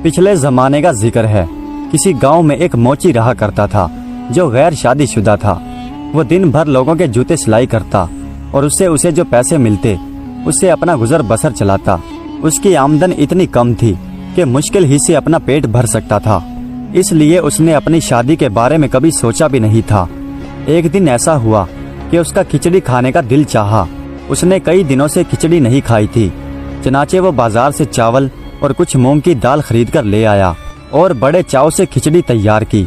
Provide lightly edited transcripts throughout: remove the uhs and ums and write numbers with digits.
पिछले जमाने का जिक्र है। किसी गांव में एक मोची रहा करता था जो गैर शादीशुदा था। वो दिन भर लोगों के जूते सिलाई करता और उससे उसे जो पैसे मिलते उससे अपना गुजर बसर चलाता। उसकी आमदन इतनी कम थी कि मुश्किल ही से अपना पेट भर सकता था, इसलिए उसने अपनी शादी के बारे में कभी सोचा भी नहीं था। एक दिन ऐसा हुआ कि उसका खिचड़ी खाने का दिल चाहा। उसने कई दिनों से खिचड़ी नहीं खाई थी। चनाचे वो बाजार से चावल और कुछ मूंग की दाल खरीद कर ले आया और बड़े चाव से खिचड़ी तैयार की।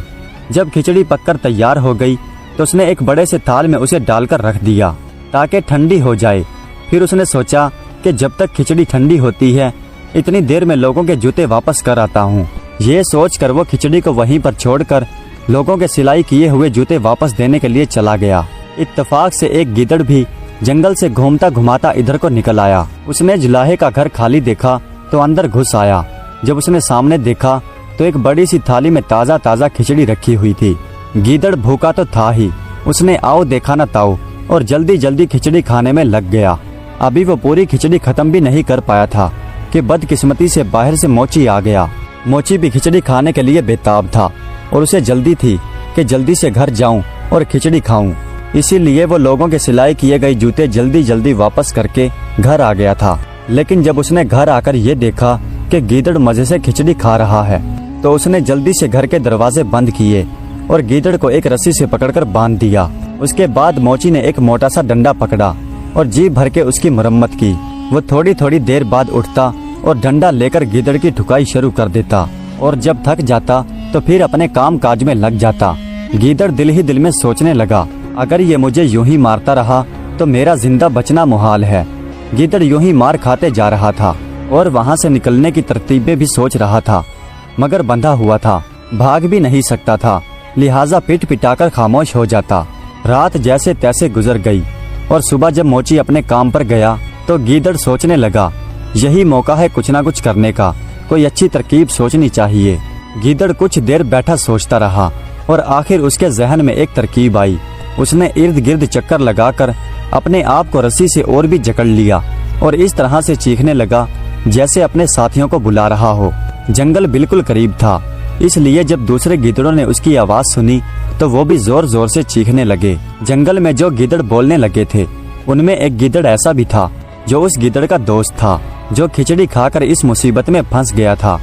जब खिचड़ी पककर तैयार हो गई तो उसने एक बड़े से थाल में उसे डालकर रख दिया ताकि ठंडी हो जाए। फिर उसने सोचा कि जब तक खिचड़ी ठंडी होती है इतनी देर में लोगों के जूते वापस कर आता हूँ। ये सोचकर वो खिचड़ी को वहीं पर छोड़कर लोगों के सिलाई किए हुए जूते वापस देने के लिए चला गया। इत्तेफाक से एक गीदड़ भी जंगल से घूमता घुमाता इधर को निकल आया। उसने जुलाहे का घर खाली देखा तो अंदर घुस आया। जब उसने सामने देखा तो एक बड़ी सी थाली में ताज़ा ताज़ा खिचड़ी रखी हुई थी। गीदड़ भूखा तो था ही, उसने आओ देखा न ताओ और जल्दी जल्दी खिचड़ी खाने में लग गया। अभी वो पूरी खिचड़ी खत्म भी नहीं कर पाया था कि बदकिस्मती से बाहर से मोची आ गया। मोची भी खिचड़ी खाने के लिए बेताब था और उसे जल्दी थी कि जल्दी से घर जाऊं और खिचड़ी खाऊं। इसीलिए वो लोगों के सिलाई किए गए जूते जल्दी जल्दी वापस करके घर आ गया था। लेकिन जब उसने घर आकर ये देखा कि गीदड़ मजे से खिचड़ी खा रहा है तो उसने जल्दी से घर के दरवाजे बंद किए और गीदड़ को एक रस्सी से पकड़कर बांध दिया। उसके बाद मोची ने एक मोटा सा डंडा पकड़ा और जी भर के उसकी मरम्मत की। वो थोड़ी थोड़ी देर बाद उठता और डंडा लेकर गीदड़ की ठुकाई शुरू कर देता और जब थक जाता तो फिर अपने काम काज में लग जाता। गीदड़ दिल ही दिल में सोचने लगा, अगर ये मुझे यूं ही मारता रहा तो मेरा जिंदा बचना मुहाल है। गीदड़ यूं ही मार खाते जा रहा था और वहां से निकलने की तरतीबें भी सोच रहा था, मगर बंधा हुआ था, भाग भी नहीं सकता था, लिहाजा पिट पिटाकर खामोश हो जाता। रात जैसे तैसे गुजर गई और सुबह जब मोची अपने काम पर गया तो गीदड़ सोचने लगा, यही मौका है कुछ ना कुछ करने का, कोई अच्छी तरकीब सोचनी चाहिए। गीदड़ कुछ देर बैठा सोचता रहा और आखिर उसके जहन में एक तरकीब आई। उसने इर्द गिर्द चक्कर लगाकर अपने आप को रस्सी से और भी जकड़ लिया और इस तरह से चीखने लगा जैसे अपने साथियों को बुला रहा हो। जंगल बिल्कुल करीब था, इसलिए जब दूसरे गीदड़ों ने उसकी आवाज सुनी तो वो भी जोर जोर से चीखने लगे। जंगल में जो गीदड़ बोलने लगे थे उनमें एक गीदड़ ऐसा भी था जो उस गीदड़ का दोस्त था, जो खिचड़ी खाकर इस मुसीबत में फंस गया था।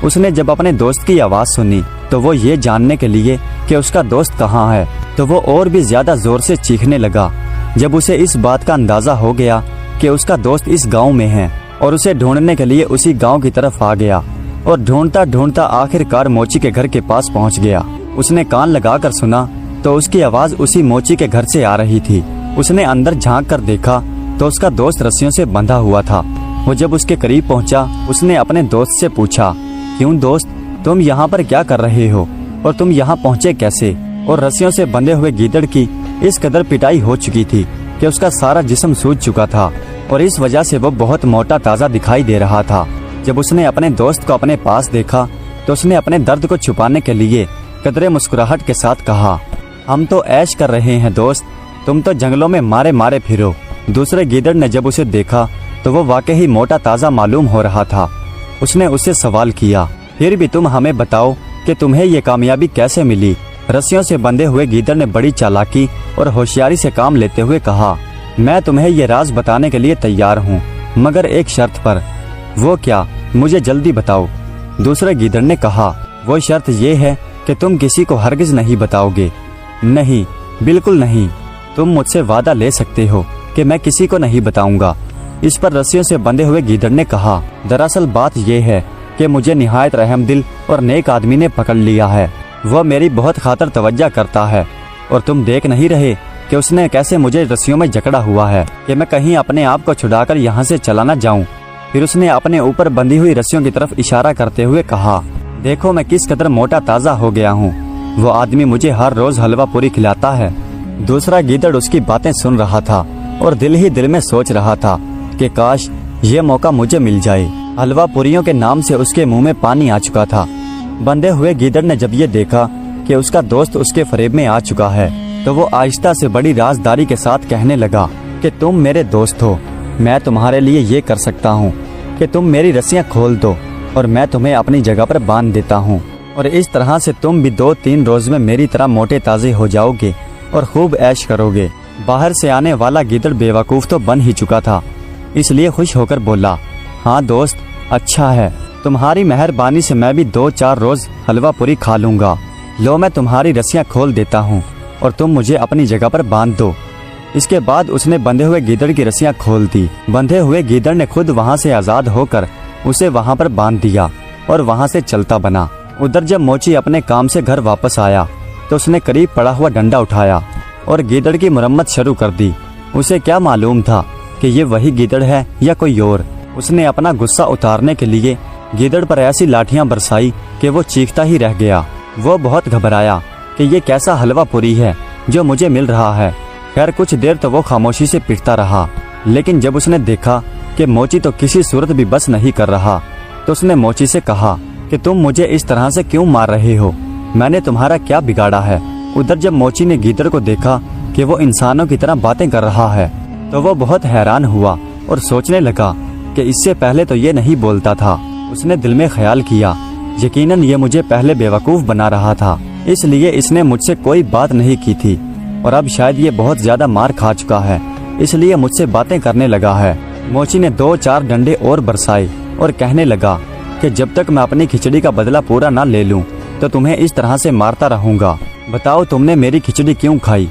उसने जब अपने दोस्त की आवाज सुनी तो वो ये जानने के लिए कि उसका दोस्त कहाँ है तो वो और भी ज्यादा जोर से चीखने लगा। जब उसे इस बात का अंदाजा हो गया कि उसका दोस्त इस गांव में है और उसे ढूंढने के लिए उसी गांव की तरफ आ गया और ढूंढता ढूंढता आखिरकार मोची के घर के पास पहुंच गया। उसने कान लगाकर सुना तो उसकी आवाज उसी मोची के घर से आ रही थी। उसने अंदर झांक कर देखा तो उसका दोस्त रस्सियों से बंधा हुआ था। वो जब उसके करीब पहुंचा उसने अपने दोस्त से पूछा, क्यों दोस्त, तुम यहाँ पर क्या कर रहे हो और तुम यहाँ पहुँचे कैसे? और रस्सियों से बंधे हुए गीदड़ की इस कदर पिटाई हो चुकी थी कि उसका सारा जिस्म सूज चुका था और इस वजह से वो बहुत मोटा ताज़ा दिखाई दे रहा था। जब उसने अपने दोस्त को अपने पास देखा तो उसने अपने दर्द को छुपाने के लिए कदरे मुस्कुराहट के साथ कहा, हम तो ऐश कर रहे हैं दोस्त, तुम तो जंगलों में मारे मारे फिरो। दूसरे गीदड़ ने जब उसे देखा तो वो वाकई मोटा ताज़ा मालूम हो रहा था। उसने उससे सवाल किया, फिर भी तुम हमें बताओ कि तुम्हें ये कामयाबी कैसे मिली? रस्सियों से बंधे हुए गीदड़ ने बड़ी चालाकी और होशियारी से काम लेते हुए कहा, मैं तुम्हें ये राज बताने के लिए तैयार हूँ, मगर एक शर्त पर। वो क्या? मुझे जल्दी बताओ। दूसरे गीदड़ ने कहा, वो शर्त ये है कि तुम किसी को हरगिज नहीं बताओगे। नहीं, बिल्कुल नहीं, तुम मुझसे वादा ले सकते हो कि मैं किसी को नहीं बताऊंगा। इस पर रस्सियों से बंधे हुए गीदड़ ने कहा, दरअसल बात यह है कि मुझे निहायत रहमदिल और नेक आदमी ने पकड़ लिया है। वह मेरी बहुत खातर तवज्जो करता है और तुम देख नहीं रहे कि उसने कैसे मुझे रस्सियों में जकड़ा हुआ है कि मैं कहीं अपने आप को छुड़ाकर यहाँ से चला न जाऊँ। फिर उसने अपने ऊपर बंधी हुई रस्सियों की तरफ इशारा करते हुए कहा, देखो मैं किस कदर मोटा ताज़ा हो गया हूँ। वो आदमी मुझे हर रोज हलवा पूरी खिलाता है। दूसरा गीदड़ उसकी बातें सुन रहा था और दिल ही दिल में सोच रहा था कि काश ये मौका मुझे मिल जाए। हलवा पूरियों के नाम से उसके मुंह में पानी आ चुका था। बंधे हुए गीदड़ ने जब ये देखा कि उसका दोस्त उसके फरेब में आ चुका है तो वो आहिस्ता से बड़ी राजदारी के साथ कहने लगा कि तुम मेरे दोस्त हो, मैं तुम्हारे लिए ये कर सकता हूँ कि तुम मेरी रस्सियाँ खोल दो और मैं तुम्हें अपनी जगह पर बांध देता हूँ, और इस तरह से तुम भी 2-3 रोज में मेरी तरह मोटे ताजे हो जाओगे और खूब ऐश करोगे। बाहर से आने वाला गीदड़ बेवकूफ़ तो बन ही चुका था, इसलिए खुश होकर बोला, हाँ दोस्त, अच्छा है, तुम्हारी मेहरबानी से मैं भी 2-4 रोज हलवा पूरी खा लूँगा। लो मैं तुम्हारी रस्सियाँ खोल देता हूँ और तुम मुझे अपनी जगह पर बांध दो। इसके बाद उसने बंधे हुए गीदड़ की रस्सियाँ खोल दी। बंधे हुए गीदड़ ने खुद वहाँ से आज़ाद होकर उसे वहाँ पर बांध दिया और वहाँ से चलता बना। उधर जब मोची अपने काम से घर वापस आया तो उसने करीब पड़ा हुआ डंडा उठाया और गीदड़ की मरम्मत शुरू कर दी। उसे क्या मालूम था कि ये वही गीदड़ है या कोई और। उसने अपना गुस्सा उतारने के लिए गीदड़ पर ऐसी लाठियां बरसाई कि वो चीखता ही रह गया। वो बहुत घबराया कि ये कैसा हलवा पूरी है जो मुझे मिल रहा है। खैर कुछ देर तो वो खामोशी से पिटता रहा, लेकिन जब उसने देखा कि मोची तो किसी सूरत भी बस नहीं कर रहा तो उसने मोची से कहा कि तुम मुझे इस तरह से क्यों मार रहे हो, मैंने तुम्हारा क्या बिगाड़ा है। उधर जब मोची ने गीदड़ को देखा कि वो इंसानों की तरह बातें कर रहा है तो वो बहुत हैरान हुआ और सोचने लगा कि इससे पहले तो ये नहीं बोलता था। उसने दिल में ख्याल किया, यकीनन ये मुझे पहले बेवकूफ़ बना रहा था, इसलिए इसने मुझसे कोई बात नहीं की थी और अब शायद ये बहुत ज़्यादा मार खा चुका है, इसलिए मुझसे बातें करने लगा है। मोची ने 2-4 डंडे और बरसाए और कहने लगा कि जब तक मैं अपनी खिचड़ी का बदला पूरा ना ले लूं तो तुम्हें इस तरह से मारता रहूंगा। बताओ तुमने मेरी खिचड़ी क्यों खाई।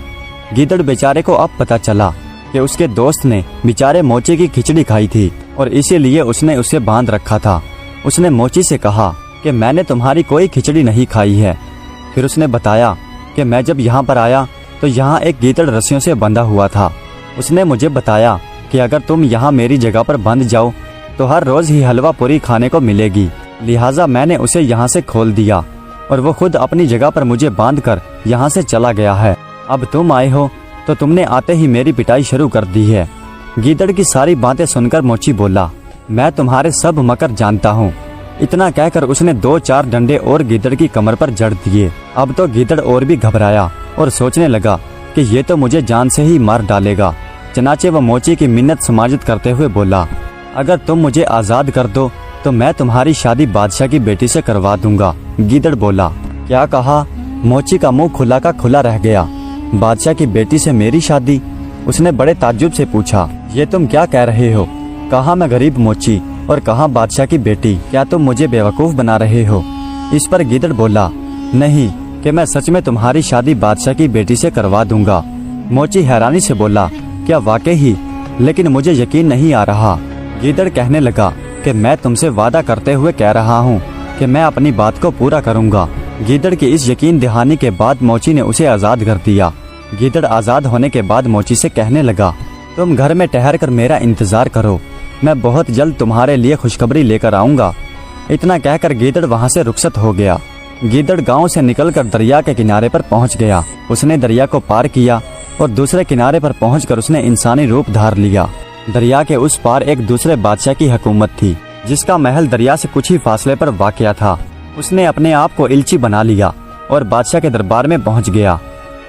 गीदड़ बेचारे को अब पता चला कि उसके दोस्त ने बेचारे मोची की खिचड़ी खाई थी और इसीलिए उसने उसे बांध रखा था। उसने मोची से कहा कि मैंने तुम्हारी कोई खिचड़ी नहीं खाई है। फिर उसने बताया कि मैं जब यहाँ पर आया तो यहाँ एक गीदड़ रस्सियों से बंधा हुआ था। उसने मुझे बताया कि अगर तुम यहाँ मेरी जगह पर बंध जाओ तो हर रोज ही हलवा पूरी खाने को मिलेगी, लिहाजा मैंने उसे यहाँ से खोल दिया और वो खुद अपनी जगह पर मुझे बांधकर यहाँ से चला गया है। अब तुम आए हो तो तुमने आते ही मेरी पिटाई शुरू कर दी है। गीदड़ की सारी बातें सुनकर मोची बोला, मैं तुम्हारे सब मकर जानता हूँ। इतना कहकर उसने 2-4 डंडे और गीदड़ की कमर पर जड़ दिए। अब तो गीदड़ और भी घबराया और सोचने लगा कि ये तो मुझे जान से ही मार डालेगा। चनाचे वो मोची की मिन्नत समाजत करते हुए बोला, अगर तुम मुझे आज़ाद कर दो तो मैं तुम्हारी शादी बादशाह की बेटी से करवा दूंगा। गीदड़ बोला, क्या कहा। मोची का मुंह खुला का खुला रह गया। बादशाह की बेटी से मेरी शादी? उसने बड़े ताज्जुब से पूछा, ये तुम क्या कह रहे हो। कहा मैं गरीब मोची और कहा बादशाह की बेटी, क्या तुम मुझे बेवकूफ़ बना रहे हो। इस पर गीदड़ बोला, नहीं, कि मैं सच में तुम्हारी शादी बादशाह की बेटी से करवा दूंगा। मोची हैरानी से बोला, क्या वाकई ही? लेकिन मुझे यकीन नहीं आ रहा। गीदड़ कहने लगा कि मैं तुमसे वादा करते हुए कह रहा हूँ कि मैं अपनी बात को पूरा करूँगा। गीदड़ की इस यकीन दहानी के बाद मोची ने उसे आज़ाद कर दिया। गीदड़ आज़ाद होने के बाद मोची से कहने लगा, तुम घर में ठहर कर मेरा इंतज़ार करो, मैं बहुत जल्द तुम्हारे लिए खुशखबरी लेकर आऊँगा। इतना कहकर गीदड़ वहाँ से रुखसत हो गया। गीदड़ गांव से निकलकर दरिया के किनारे पर पहुँच गया। उसने दरिया को पार किया और दूसरे किनारे पर पहुंचकर उसने इंसानी रूप धार लिया। दरिया के उस पार एक दूसरे बादशाह की हुकूमत थी, जिसका महल दरिया से कुछ ही फासले पर वाक़या था। उसने अपने आप को इल्ची बना लिया और बादशाह के दरबार में पहुंच गया।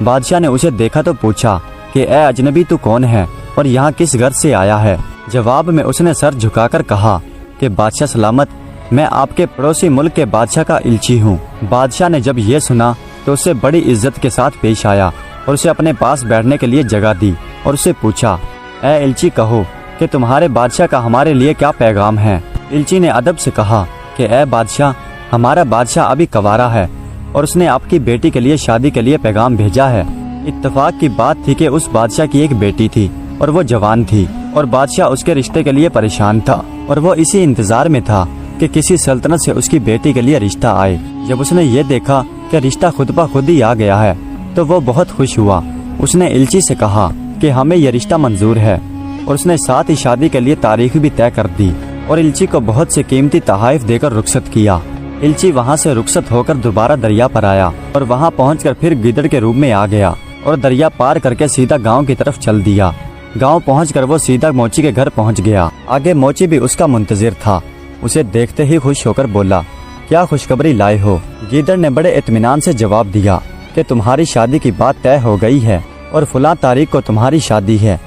बादशाह ने उसे देखा तो पूछा कि ए अजनबी, तू कौन है और यहाँ किस घर से आया है। जवाब में उसने सर झुकाकर कहा कि बादशाह सलामत, मैं आपके पड़ोसी मुल्क के बादशाह का इल्ची हूँ। बादशाह ने जब ये सुना तो उससे बड़ी इज्जत के साथ पेश आया और उसे अपने पास बैठने के लिए जगह दी और उससे पूछा, ए इल्ची, कहो कि तुम्हारे बादशाह का हमारे लिए क्या पैगाम है। इल्ची ने अदब से कहा कि ए बादशाह, हमारा बादशाह अभी कवारा है और उसने आपकी बेटी के लिए शादी के लिए पैगाम भेजा है। इत्तेफाक की बात थी कि उस बादशाह की एक बेटी थी और वो जवान थी और बादशाह उसके रिश्ते के लिए परेशान था और वो इसी इंतजार में था कि किसी सल्तनत से उसकी बेटी के लिए रिश्ता आए। जब उसने ये देखा कि रिश्ता खुद ब खुद ही आ गया है तो वो बहुत खुश हुआ। उसने इल्ची से कहा कि हमें यह रिश्ता मंजूर है और उसने साथ ही शादी के लिए तारीख भी तय कर दी और इल्ची को बहुत से कीमती तोहफे देकर रुखसत किया। इल्ची वहाँ से रुखसत होकर दोबारा दरिया पर आया और वहाँ पहुँचकर फिर गिदड़ के रूप में आ गया और दरिया पार करके सीधा गांव की तरफ चल दिया। गांव पहुंचकर वो सीधा मोची के घर पहुंच गया। आगे मोची भी उसका मुंतजिर था। उसे देखते ही खुश होकर बोला, क्या खुशखबरी लाए हो। गिदड़ ने बड़े इत्मीनान से जवाब दिया कि तुम्हारी शादी की बात तय हो गई है और फलां तारीख को तुम्हारी शादी है।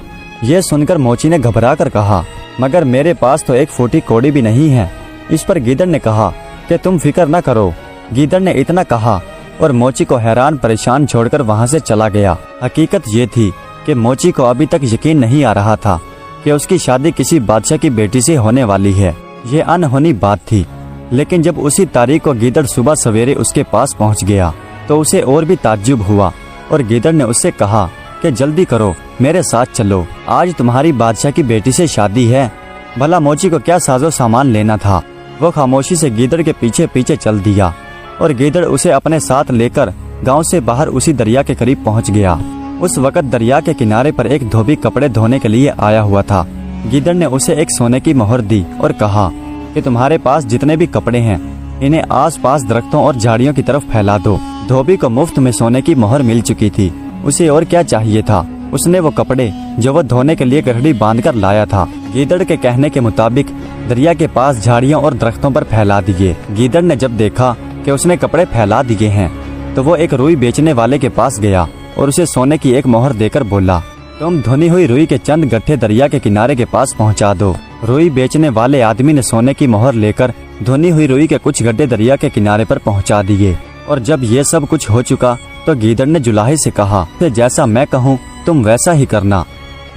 ये सुनकर मोची ने घबरा कर कहा, मगर मेरे पास तो एक फूटी कौड़ी भी नहीं है, इस पर गीदड़ ने कहा कि तुम फिक्र न करो। गीदड़ ने इतना कहा और मोची को हैरान परेशान छोड़कर वहाँ से चला गया। हकीकत ये थी कि मोची को अभी तक यकीन नहीं आ रहा था कि उसकी शादी किसी बादशाह की बेटी से होने वाली है। ये अनहोनी बात थी। लेकिन जब उसी तारीख को गीदड़ सुबह सवेरे उसके पास पहुंच गया तो उसे और भी ताज्जुब हुआ और गीदड़ ने उससे कहा कि जल्दी करो, मेरे साथ चलो, आज तुम्हारी बादशाह की बेटी से शादी है। भला मोची को क्या साजो सामान लेना था। वो खामोशी से गीदड़ के पीछे पीछे चल दिया और गीदड़ उसे अपने साथ लेकर गांव से बाहर उसी दरिया के करीब पहुंच गया। उस वक्त दरिया के किनारे पर एक धोबी कपड़े धोने के लिए आया हुआ था। गीदड़ ने उसे एक सोने की मोहर दी और कहा कि तुम्हारे पास जितने भी कपड़े हैं इन्हें आसपास दरख्तों और झाड़ियों की तरफ फैला दो। धोबी को मुफ्त में सोने की मोहर मिल चुकी थी, उसे और क्या चाहिए था। उसने वो कपड़े जो वो धोने के लिए गठड़ी बांधकर लाया था गीदड़ के कहने के मुताबिक दरिया के पास झाड़ियों और दरख्तों पर फैला दिए। गीदड़ ने जब देखा कि उसने कपड़े फैला दिए हैं तो वो एक रुई बेचने वाले के पास गया और उसे सोने की एक मोहर देकर बोला, तुम धुनी हुई रुई के चंद गट्ठे दरिया के किनारे के पास पहुंचा दो। रुई बेचने वाले आदमी ने सोने की मोहर लेकर धुनी हुई रुई के कुछ गड्ढे दरिया के किनारे पर पहुंचा दिए। और जब ये सब कुछ हो चुका तो गीदड़ ने जुलाहे से कहा कि जैसा मैं कहूँ तुम वैसा ही करना।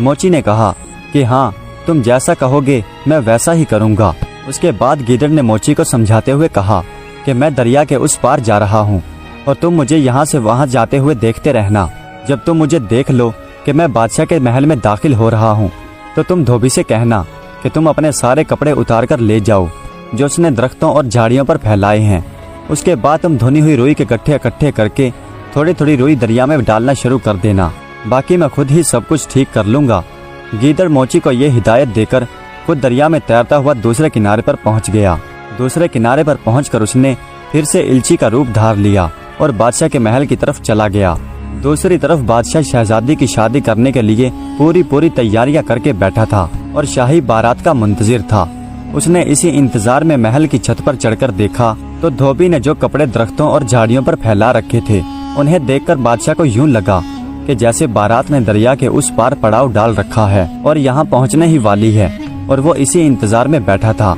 मोची ने कहा कि हाँ, तुम जैसा कहोगे मैं वैसा ही करूँगा। उसके बाद गीदड़ ने मोची को समझाते हुए कहा कि मैं दरिया के उस पार जा रहा हूँ और तुम मुझे यहाँ से वहाँ जाते हुए देखते रहना। जब तुम मुझे देख लो कि मैं बादशाह के महल में दाखिल हो रहा हूँ तो तुम धोबी से कहना कि तुम अपने सारे कपड़े उतार कर ले जाओ जो उसने दरख्तों और झाड़ियों पर फैलाए हैं। उसके बाद तुम धुनी हुई रुई के गट्ठे इकट्ठे करके थोड़ी थोड़ी रुई दरिया में डालना शुरू कर देना, बाकी मैं खुद ही सब कुछ ठीक कर लूँगा। गीदड़ मोची को ये हिदायत देकर खुद दरिया में तैरता हुआ दूसरे किनारे पर पहुँच गया। दूसरे किनारे पर पहुंचकर उसने फिर से इल्ची का रूप धार लिया और बादशाह के महल की तरफ चला गया। दूसरी तरफ बादशाह शहजादी की शादी करने के लिए पूरी तैयारियां करके बैठा था और शाही बारात का मुंतजिर था। उसने इसी इंतजार में महल की छत पर चढ़कर देखा तो धोबी ने जो कपड़े दरख्तों और झाड़ियों पर फैला रखे थे उन्हें देखकर बादशाह को यूं लगा कि जैसे बारात ने दरिया के उस पार पड़ाव डाल रखा है और यहाँ पहुँचने ही वाली है, और वो इसी इंतजार में बैठा था।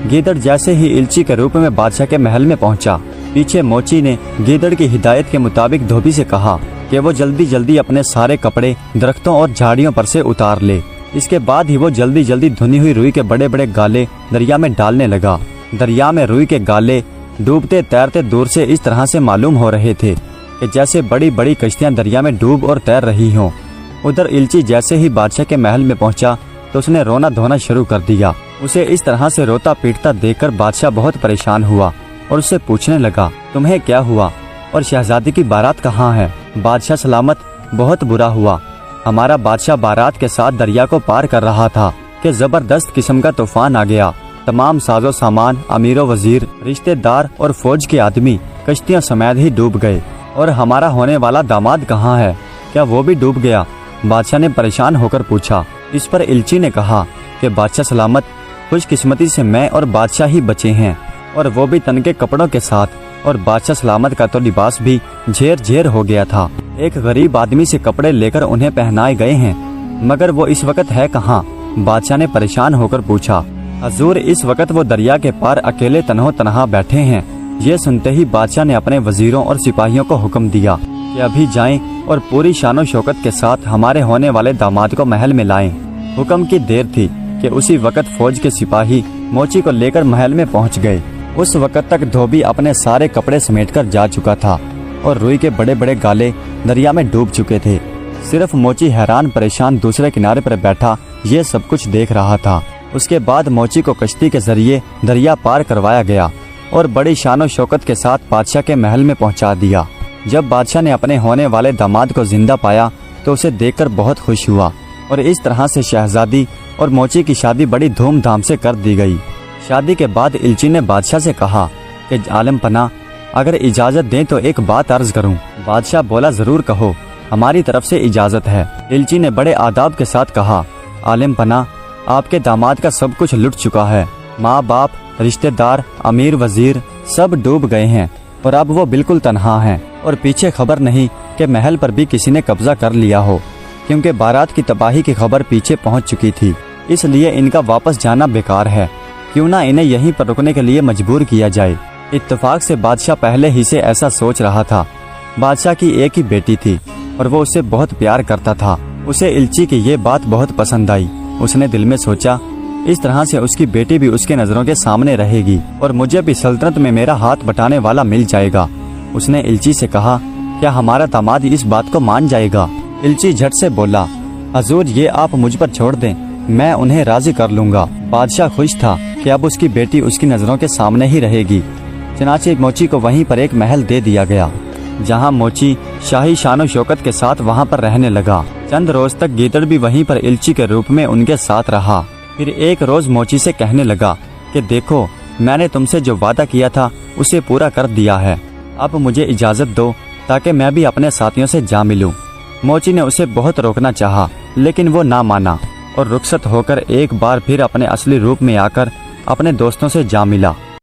गीदड़ जैसे ही इल्ची के रूप में बादशाह के महल में पहुंचा, पीछे मोची ने गीदड़ की हिदायत के मुताबिक धोबी से कहा कि वो जल्दी जल्दी अपने सारे कपड़े दरख्तों और झाड़ियों पर से उतार ले। इसके बाद ही वो जल्दी जल्दी धुनी हुई रुई के बड़े बड़े गाले दरिया में डालने लगा। दरिया में रुई के गाले डूबते तैरते दूर से इस तरह से मालूम हो रहे थे कि जैसे बड़ी बड़ी कश्तियां दरिया में डूब और तैर रही हों। उधर इल्ची जैसे ही बादशाह के महल में पहुंचा तो उसने रोना धोना शुरू कर दिया। उसे इस तरह से रोता पीटता देखकर बादशाह बहुत परेशान हुआ और उससे पूछने लगा, तुम्हें क्या हुआ और शहजादी की बारात कहाँ है? बादशाह सलामत, बहुत बुरा हुआ। हमारा बादशाह बारात के साथ दरिया को पार कर रहा था कि जबरदस्त किस्म का तूफान आ गया। तमाम साजो सामान, अमीरो वजीर, रिश्तेदार और फौज के आदमी कश्तियां समेत ही डूब गए। और हमारा होने वाला दामाद कहाँ है? क्या वो भी डूब गया? बादशाह ने परेशान होकर पूछा। इस पर इल्ची ने कहा कि बादशाह सलामत, खुशकिस्मती से मैं और बादशाह ही बचे हैं, और वो भी तन के कपड़ों के साथ। और बादशाह सलामत का तो लिबास भी झेर झेर हो गया था। एक गरीब आदमी से कपड़े लेकर उन्हें पहनाए गए हैं, मगर वो इस वक्त है कहाँ? बादशाह ने परेशान होकर पूछा। हजूर, इस वक्त वो दरिया के पार अकेले तन्हो तनहा बैठे हैं। ये सुनते ही बादशाह ने अपने वजीरों और सिपाहियों को हुक्म दिया कि अभी जाएं और पूरी शानो शौकत के साथ हमारे होने वाले दामाद को महल में लाएं। हुक्म की देर थी कि उसी वक्त फौज के सिपाही मोची को लेकर महल में पहुंच गए। उस वक्त तक धोबी अपने सारे कपड़े समेटकर जा चुका था और रुई के बड़े बड़े गाले दरिया में डूब चुके थे। सिर्फ मोची हैरान परेशान दूसरे किनारे पर बैठा ये सब कुछ देख रहा था। उसके बाद मोची को कश्ती के जरिए दरिया पार करवाया गया और बड़ी शानो शौकत के साथ बादशाह के महल में पहुंचा दिया। जब बादशाह ने अपने होने वाले दामाद को जिंदा पाया तो उसे देखकर बहुत खुश हुआ और इस तरह से शहजादी और मोची की शादी बड़ी धूमधाम से कर दी गई। शादी के बाद इल्ची ने बादशाह से कहा कि आलम पना, अगर इजाजत दें तो एक बात अर्ज करूं। बादशाह बोला, जरूर कहो, हमारी तरफ से इजाजत है। इल्ची ने बड़े आदाब के साथ कहा, आलम पना, आपके दामाद का सब कुछ लुट चुका है। माँ बाप, रिश्तेदार, अमीर वजीर सब डूब गए हैं और अब वो बिल्कुल तन्हा हैं और पीछे खबर नहीं कि महल पर भी किसी ने कब्जा कर लिया हो, क्योंकि बारात की तबाही की खबर पीछे पहुंच चुकी थी। इसलिए इनका वापस जाना बेकार है, क्यों ना इन्हें यहीं पर रुकने के लिए मजबूर किया जाए। इत्तेफाक से बादशाह पहले ही से ऐसा सोच रहा था। बादशाह की एक ही बेटी थी और वो उससे बहुत प्यार करता था। उसे इल्ची की ये बात बहुत पसंद आई। उसने दिल में सोचा, इस तरह से उसकी बेटी भी उसके नजरों के सामने रहेगी और मुझे भी सल्तनत में मेरा हाथ बटाने वाला मिल जाएगा। उसने इल्ची से कहा, क्या हमारा दामाद इस बात को मान जाएगा? इल्ची झट से बोला, हजूर ये आप मुझ पर छोड़ दें, मैं उन्हें राजी कर लूंगा। बादशाह खुश था कि अब उसकी बेटी उसकी नजरों के सामने ही रहेगी। चनाचे मोची को वहीं पर एक महल दे दिया गया, जहां मोची शाही शानो शौकत के साथ वहां पर रहने लगा। चंद रोज तक गीदड़ भी वहीं पर इल्ची के रूप में उनके साथ रहा। फिर एक रोज मोची से कहने लगा कि देखो, मैंने तुमसे जो वादा किया था उसे पूरा कर दिया है। अब मुझे इजाजत दो ताकि मैं भी अपने साथियों से जा मिलूं। मोची ने उसे बहुत रोकना चाहा, लेकिन वो ना माना और रुखसत होकर एक बार फिर अपने असली रूप में आकर अपने दोस्तों से जा मिला।